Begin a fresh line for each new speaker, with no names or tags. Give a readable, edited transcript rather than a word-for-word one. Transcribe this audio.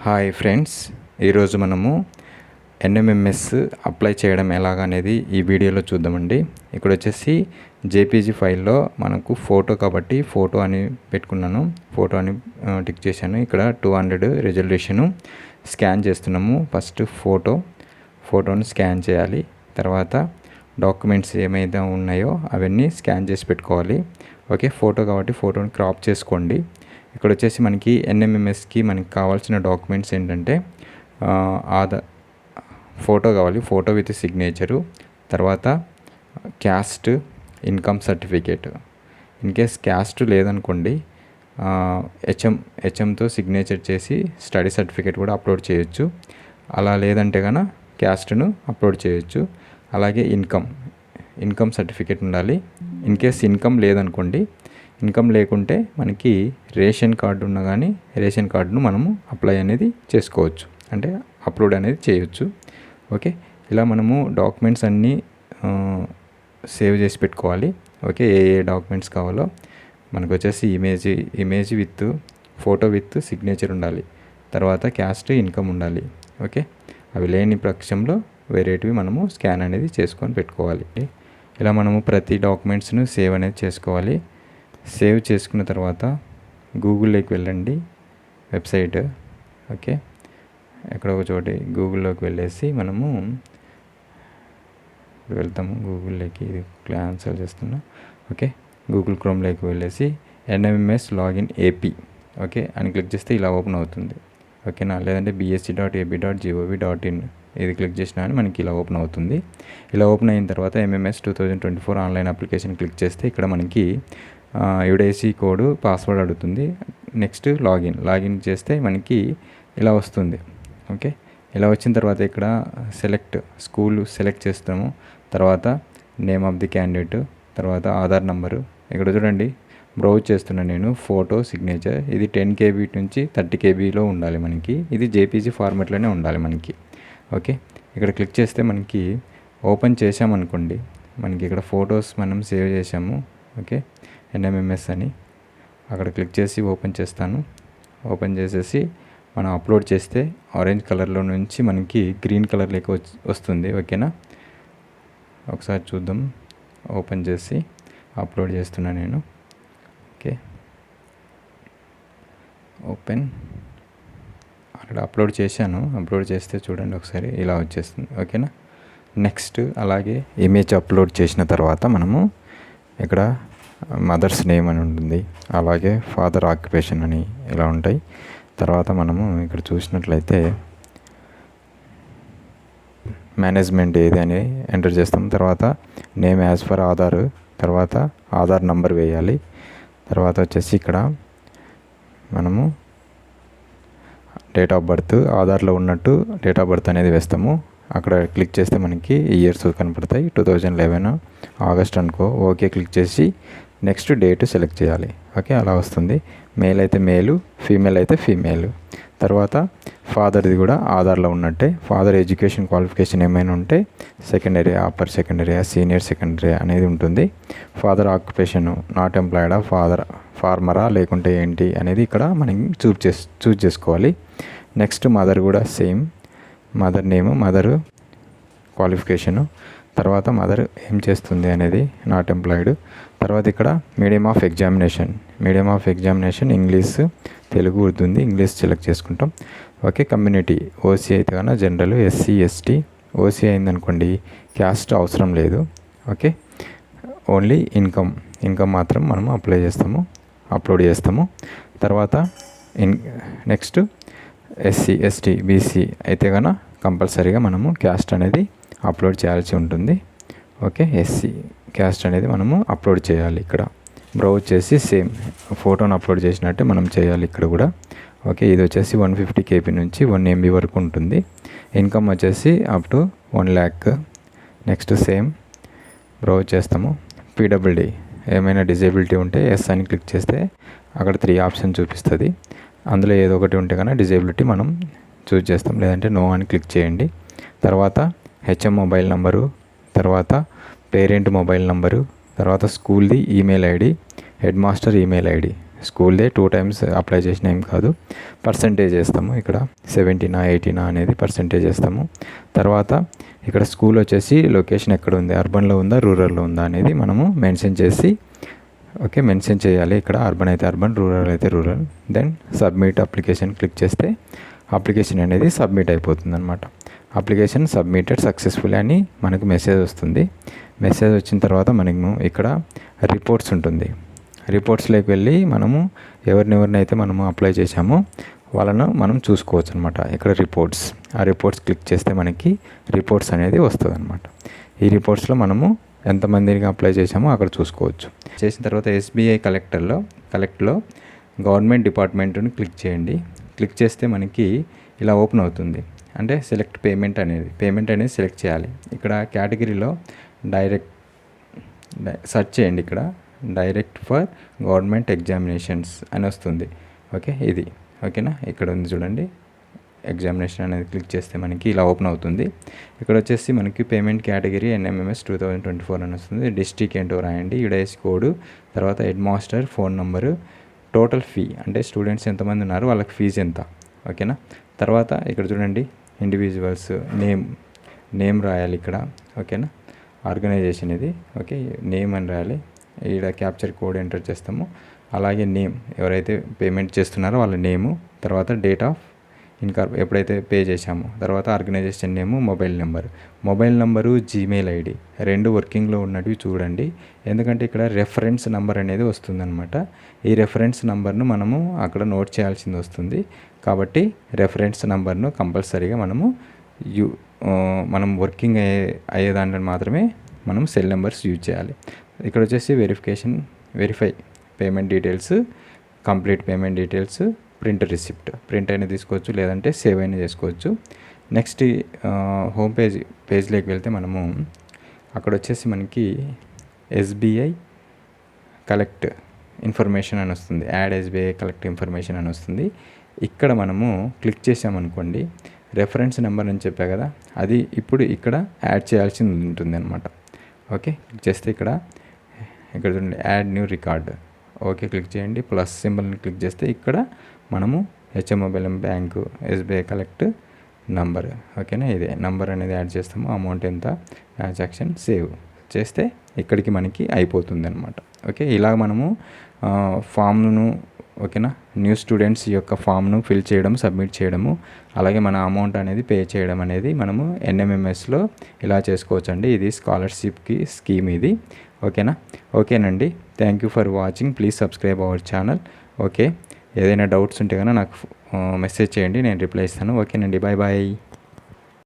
Hi friends, ఈరోజు మనము NMMS apply చేయడం ఎలాగనేది ఈ వీడియోలో చూద్దామండి. ఇక్కడ వచ్చేసి జేపీజీ ఫైల్లో మనకు ఫోటో కాబట్టి ఫోటో అని పెట్టుకున్నాను. ఫోటో అని టిక్ చేశాను. ఇక్కడ 200 రెజల్యూషను స్కాన్ చేస్తున్నాము. ఫస్ట్ ఫోటోని స్కాన్ చేయాలి. తర్వాత డాక్యుమెంట్స్ ఏమైతే ఉన్నాయో అవన్నీ స్కాన్ చేసి పెట్టుకోవాలి. ఓకే, ఫోటో కాబట్టి ఫోటోని క్రాప్ చేసుకోండి. ఇక్కడ వచ్చేసి మనకి ఎన్ఎంఎంఎస్కి మనకి కావాల్సిన డాక్యుమెంట్స్ ఏంటంటే ఆధార్ ఫోటో కావాలి, ఫోటో విత్ సిగ్నేచరు, తర్వాత caste, income certificate. In case caste లేదనుకోండి హెచ్ఎంతో సిగ్నేచర్ చేసి స్టడీ సర్టిఫికేట్ కూడా అప్లోడ్ చేయొచ్చు. అలా లేదంటే కనుక క్యాస్ట్ను అప్లోడ్ చేయొచ్చు. అలాగే ఇన్కమ్ సర్టిఫికేట్ ఉండాలి. ఇన్ కేస్ ఇన్కమ్ లేదనుకోండి, ఇన్కమ్ లేకుంటే మనకి రేషన్ కార్డు ఉన్నా కానీ రేషన్ కార్డును మనము అప్లై అనేది చేసుకోవచ్చు, అంటే అప్లోడ్ అనేది చేయొచ్చు. ఓకే, ఇలా మనము డాక్యుమెంట్స్ అన్నీ సేవ్ చేసి పెట్టుకోవాలి. ఓకే, ఏ డాక్యుమెంట్స్ కావాలో మనకు వచ్చేసి image with photo with signature ఉండాలి. తర్వాత క్యాస్ట్, ఇన్కమ్ ఉండాలి. ఓకే, అవి లేని పక్షంలో వేరేటివి మనము స్కాన్ అనేది చేసుకొని పెట్టుకోవాలి. ఇలా మనము ప్రతి డాక్యుమెంట్స్ను సేవ్ అనేది చేసుకోవాలి. సేవ్ చేసుకున్న తర్వాత గూగుల్లోకి వెళ్ళండి, వెబ్సైట్. ఓకే, ఎక్కడ ఒక చోటి గూగుల్లోకి వెళ్ళేసి మనము వెళ్తాము. గూగుల్లోకి ఇది క్యాన్సిల్ చేస్తున్నా. ఓకే, గూగుల్ క్రోమ్లోకి వెళ్ళేసి ఎన్ఎంఎంఎస్ లాగిన్ ఏపీ ఓకే అని క్లిక్ చేస్తే ఇలా ఓపెన్ అవుతుంది. ఓకేనా, లేదంటే bsc.ap.gov.in ఇది క్లిక్ చేసినా అని మనకి ఇలా ఓపెన్ అవుతుంది. ఇలా ఓపెన్ అయిన తర్వాత ఎంఎంఎస్ 2024 ఆన్లైన్ అప్లికేషన్ క్లిక్ చేస్తే ఇక్కడ మనకి యుడేసీ కోడ్, పాస్వర్డ్ అడుగుతుంది. నెక్స్ట్ లాగిన్ చేస్తే మనకి ఇలా వస్తుంది. ఓకే, ఇలా వచ్చిన తర్వాత ఇక్కడ స్కూల్ సెలెక్ట్ చేస్తాము. తర్వాత నేమ్ ఆఫ్ ది క్యాండిడేట్, తర్వాత ఆధార్ నంబరు. ఇక్కడ చూడండి, బ్రౌజ్ చేస్తున్నాను నేను. ఫోటో, సిగ్నేచర్, ఇది 10 KB నుంచి 30 KBలో ఉండాలి మనకి. ఇది జేపీజీ ఫార్మాట్లోనే ఉండాలి మనకి. ఓకే, ఇక్కడ క్లిక్ చేస్తే మనకి ఓపెన్ చేసామనుకోండి, మనకి ఇక్కడ ఫొటోస్ మనం సేవ్ చేసాము. ఓకే, ఎన్ఎంఎంఎస్ అని అక్కడ క్లిక్ చేసి ఓపెన్ చేస్తాను. ఓపెన్ చేసేసి మనం అప్లోడ్ చేస్తే ఆరెంజ్ కలర్లో నుంచి మనకి గ్రీన్ కలర్లోకి వస్తుంది. ఓకేనా, ఒకసారి చూద్దాం. ఓపెన్ చేసి అప్లోడ్ చేస్తున్నా నేను. ఓకే, ఓపెన్ అక్కడ అప్లోడ్ చేశాను. అప్లోడ్ చేస్తే చూడండి ఒకసారి ఇలా వచ్చేస్తుంది. ఓకేనా, నెక్స్ట్ అలాగే ఇమేజ్ అప్లోడ్ చేసిన తర్వాత మనము ఇక్కడ మదర్స్ నేమ్ అని ఉంటుంది, అలాగే ఫాదర్ ఆక్యుపేషన్ అని ఇలా ఉంటాయి. తర్వాత మనము ఇక్కడ చూసినట్లయితే మేనేజ్మెంట్ ఏది అని ఎంటర్ చేస్తాం. తర్వాత నేమ్ యాజ్ ఫర్ ఆధార్, తర్వాత ఆధార్ నంబర్ వేయాలి. తర్వాత వచ్చేసి ఇక్కడ మనము డేట్ ఆఫ్ బర్త్, ఆధార్లో ఉన్నట్టు డేట్ ఆఫ్ బర్త్ అనేది వేస్తాము. అక్కడ క్లిక్ చేస్తే మనకి ఇయర్స్ కనపడతాయి. 2011 ఆగస్ట్ అనుకో. ఓకే క్లిక్ చేసి నెక్స్ట్ డేట్ సెలెక్ట్ చేయాలి. ఓకే, అలా వస్తుంది. మేల్ అయితే మేలు, ఫీమేల్ అయితే ఫీమేల్. తర్వాత ఫాదర్ది కూడా ఆధార్లో ఉన్నట్టే. ఫాదర్ ఎడ్యుకేషన్ క్వాలిఫికేషన్ ఏమైనా ఉంటే secondary, upper secondary, senior secondary అనేది ఉంటుంది. ఫాదర్ ఆక్యుపేషన్ నాట్ ఎంప్లాయిడా, ఫార్మరా లేకుంటే ఏంటి అనేది ఇక్కడ మనం చూజ్ చేసుకోవాలి. నెక్స్ట్ మదర్ కూడా same, mother name, mother qualification, తర్వాత మదర్ ఏం చేస్తుంది అనేది నాట్ ఎంప్లాయిడ్. తర్వాత ఇక్కడ medium of examination English, Telugu, Urdu ఉంది. ఇంగ్లీష్ సెలెక్ట్ చేసుకుంటాం. ఓకే, కమ్యూనిటీ ఓసీ అయితే కన్నా జనరల్, ఎస్సీ, ఎస్టీ. ఓసీ అయిందనుకోండి క్యాస్ట్ అవసరం లేదు. ఓకే, ఓన్లీ ఇన్కమ్ మాత్రం మనం అప్లోడ్ చేస్తాము. తర్వాత నెక్స్ట్ ఎస్సీ, ఎస్టీ, బీసీ అయితే కన్నా కంపల్సరీగా మనము క్యాస్ట్ అనేది అప్లోడ్ చేయాల్సి ఉంటుంది. ఓకే, ఎస్సీ క్యాస్ట్ అనేది మనము అప్లోడ్ చేయాలి. ఇక్కడ బ్రౌజ్ చేసి సేమ్ ఫోటోను అప్లోడ్ చేసినట్టే మనం చేయాలి ఇక్కడ కూడా. ఓకే, ఇది వచ్చేసి 150 KB నుంచి 1 MB వరకు ఉంటుంది. ఇన్కమ్ వచ్చేసి up to 1 lakh. Next same browse చేస్తాము. పీడబ్ల్యూడీ ఏమైనా డిజేబిలిటీ ఉంటే ఎస్ అని క్లిక్ చేస్తే అక్కడ 3 ఆప్షన్ చూపిస్తుంది. అందులో ఏదో ఒకటి ఉంటే కన్నా డిజేబిలిటీ మనం చూజ్ చేస్తాం, లేదంటే నో అని క్లిక్ చేయండి. తర్వాత హెచ్ఎం మొబైల్ నంబరు, తర్వాత పేరెంట్ మొబైల్ నంబరు, తర్వాత స్కూల్ది email ID, head master email ID స్కూల్దే 2 టైమ్స్ అప్లై చేసిన ఏం కాదు. పర్సంటేజ్ వేస్తాము ఇక్కడ 70నా 80నా అనేది పర్సంటేజ్ వేస్తాము. తర్వాత ఇక్కడ స్కూల్ వచ్చేసి లొకేషన్ ఎక్కడ ఉంది, అర్బన్లో ఉందా రూరల్లో ఉందా అనేది మనము మెన్షన్ చేసి మెన్షన్ చేయాలి. ఇక్కడ అర్బన్ అయితే అర్బన్, రూరల్ అయితే rural. Then submit application click చేస్తే అప్లికేషన్ అనేది సబ్మిట్ అయిపోతుంది అనమాట. అప్లికేషన్ సబ్మిటెడ్ సక్సెస్ఫుల్ అని మనకు మెసేజ్ వస్తుంది. మెసేజ్ వచ్చిన తర్వాత మనము ఇక్కడ రిపోర్ట్స్ ఉంటుంది. రిపోర్ట్స్లోకి వెళ్ళి మనము ఎవరినైతే మనము అప్లై చేసామో వాళ్ళను మనం చూసుకోవచ్చు అనమాట. ఇక్కడ ఆ రిపోర్ట్స్ క్లిక్ చేస్తే మనకి రిపోర్ట్స్ అనేది వస్తుంది అనమాట. ఈ రిపోర్ట్స్లో మనము ఎంతమందికి అప్లై చేసామో అక్కడ చూసుకోవచ్చు. చేసిన తర్వాత SBI కలెక్ట్లో గవర్నమెంట్ డిపార్ట్మెంట్ని క్లిక్ చేయండి. క్లిక్ చేస్తే మనకి ఇలా ఓపెన్ అవుతుంది. అంటే సెలెక్ట్ పేమెంట్ అనేది సెలెక్ట్ చేయాలి. ఇక్కడ కేటగిరీలో సెర్చ్ చేయండి. ఇక్కడ డైరెక్ట్ ఫర్ గవర్నమెంట్ ఎగ్జామినేషన్స్ అని వస్తుంది. ఇది ఓకేనా. ఇక్కడ ఉంది చూడండి, ఎగ్జామినేషన్ అనేది క్లిక్ చేస్తే మనకి ఇలా ఓపెన్ అవుతుంది. ఇక్కడ వచ్చేసి మనకి పేమెంట్ కేటగిరీ NMMS 2024 అని వస్తుంది. డిస్ట్రిక్ట్ ఏంటో రాయండి, యుడైస్ కోడ్, తర్వాత head master phone number, total fee అంటే స్టూడెంట్స్ ఎంతమంది ఉన్నారు వాళ్ళకి ఫీజు ఎంత, ఓకేనా. తర్వాత ఇక్కడ చూడండి ఇండివిజువల్స్ నేమ్ రాయాలి ఇక్కడ, ఓకేనా. ఆర్గనైజేషన్ ఇది, నేమ్ అని రాయాలి. ఇక్కడ క్యాప్చర్ కోడ్ ఎంటర్ చేస్తాము. అలాగే నేమ్ ఎవరైతే పేమెంట్ చేస్తున్నారో వాళ్ళ నేము, తర్వాత డేట్ ఆఫ్ ఇన్కమ్ ఎప్పుడైతే పే చేశామో, తర్వాత ఆర్గనైజేషన్ నేము, మొబైల్ నెంబరు, జీమెయిల్ ID 2 వర్కింగ్లో ఉన్నవి చూడండి. ఎందుకంటే ఇక్కడ రెఫరెన్స్ నెంబర్ అనేది వస్తుందన్నమాట. ఈ రెఫరెన్స్ నెంబర్ను మనము అక్కడ నోట్ చేయాల్సింది వస్తుంది. కాబట్టి రెఫరెన్స్ నెంబర్ను కంపల్సరీగా మనం వర్కింగ్ అయ్యే దాంట్లో మాత్రమే మనం సెల్ నెంబర్స్ యూజ్ చేయాలి. ఇక్కడ వచ్చేసి verify payment details, complete payment details, print receipt అయినా తీసుకోవచ్చు, లేదంటే సేవ్ అయినా చేసుకోవచ్చు. నెక్స్ట్ హోమ్ పేజ్లోకి వెళ్తే మనము అక్కడ వచ్చేసి మనకి SBI కలెక్ట్ ఇన్ఫర్మేషన్ అని వస్తుంది. యాడ్ SBI కలెక్ట్ ఇన్ఫర్మేషన్ అని వస్తుంది. ఇక్కడ మనము క్లిక్ చేసామనుకోండి, రెఫరెన్స్ నెంబర్ అని చెప్పా కదా, అది ఇప్పుడు ఇక్కడ యాడ్ చేయాల్సి ఉంటుంది అనమాట. క్లిక్ చేస్తే ఇక్కడ చూడండి యాడ్ న్యూ రికార్డ్, క్లిక్ చేయండి. ప్లస్ సింబల్ని క్లిక్ చేస్తే ఇక్కడ మనము HMOBLM bank SBI collect number, ఓకేనా. ఇదే నంబర్ అనేది యాడ్ చేస్తాము. అమౌంట్ ఎంత, ట్రాన్సాక్షన్ సేవ్ చేస్తే ఇక్కడికి మనకి అయిపోతుంది అనమాట. ఇలా మనము ఫామ్ను, ఓకేనా, న్యూ స్టూడెంట్స్ యొక్క ఫామ్ను ఫిల్ చేయడం, సబ్మిట్ చేయడము, అలాగే మన అమౌంట్ అనేది పే చేయడం అనేది మనము NMMSలో ఇలా చేసుకోవచ్చండి. ఇది స్కాలర్షిప్కి స్కీమ్ ఇది, ఓకేనండి. Thank you for watching. Please subscribe our channel. ఏదైనా డౌట్స్ ఉంటే కనుక నాకు మెసేజ్ చేయండి, నేను రిప్లై ఇస్తాను. ఓకేనండి, బాయ్.